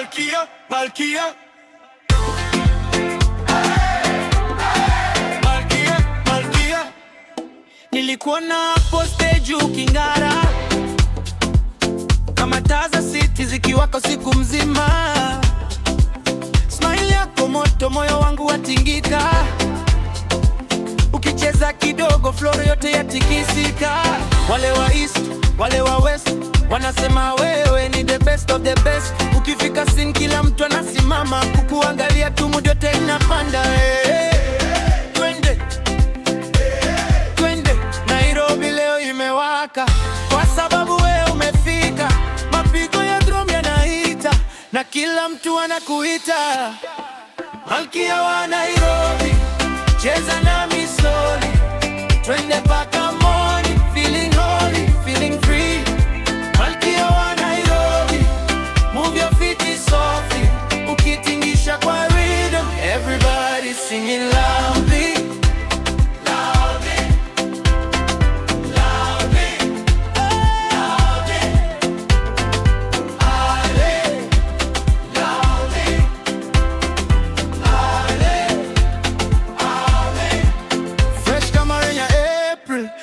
Malkia, Malkia. Nilikuona hapo stage uking'ara kama taa za city zikiwaka siku mzima. Smile yako moto, moyo wangu watingika. Ukicheza kidogo floor yote yatikisika. Wale wa east, wale wa west wanasema wewe ni the best of the best. Ukifika scene kila mtu anasimama kukuangalia tu, mood yote inapanda. Kwa sababu wewe umefika, mapigo ya drum yanaita na kila mtu anakuita Malkia wa Nairobi. Cheza nami slowly, twende mpaka morning, feeling holy, feeling free. Malkia wa Nairobi, move your feet softly, ukitingisha kwa rhythm, everybody singing loudly.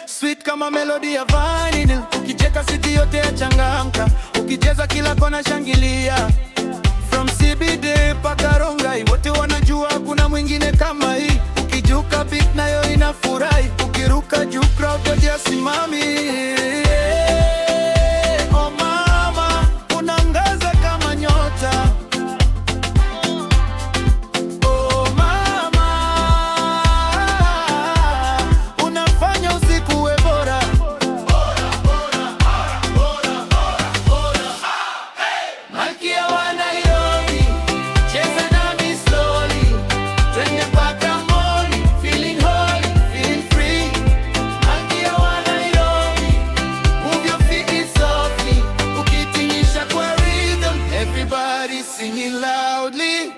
Sweet kama melody ya vanilla, ukicheka city yote yachangamka, ukicheza kila kona shangilia. From CBD mpaka Rongai, wote wanajua kuna mwingine kama hii. Ukijuka beat nayo inafurahi, ukiruka juu crowd yote yasimami. Oh mama, unaangaza kama nyota. Singing loudly.